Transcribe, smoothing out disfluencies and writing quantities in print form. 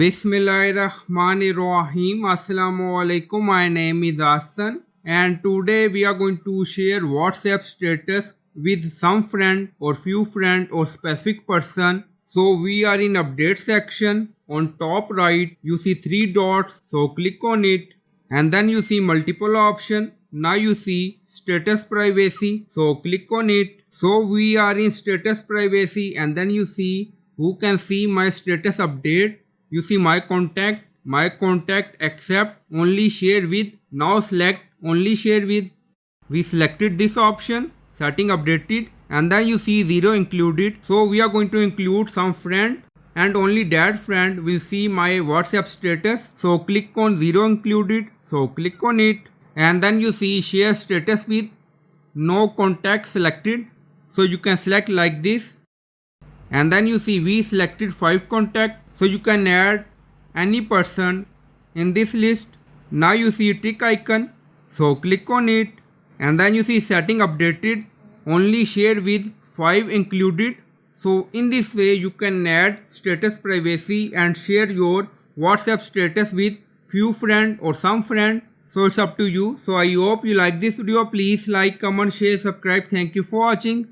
Bismillahirrahmanirrahim. Assalamu alaikum. My name is Hassan, and today we are going to share WhatsApp status with some friend or few friend or specific person. So we are in update section. On top right you see three dots, so click on it, and then you see multiple option. Now you see status privacy, so click on it. So we are in status privacy, and then you see who can see my status update. You see my contact accept, only share with. Now select only share with. We selected this option, setting updated, and then you see 0 included. So we are going to include some friend, and only that friend will see my WhatsApp status. So click on 0 included, so click on it, and then you see share status with. No contact selected, so you can select like this, and then you see we selected 5 contact, so you can add any person in this list. Now you see tick icon, so click on it, and then you see setting updated, only share with 5 included. So in this way you can add status privacy and share your WhatsApp status with few friend or some friend. So it's up to you. So I hope you like this video. Please like, comment, share, subscribe. Thank you for watching.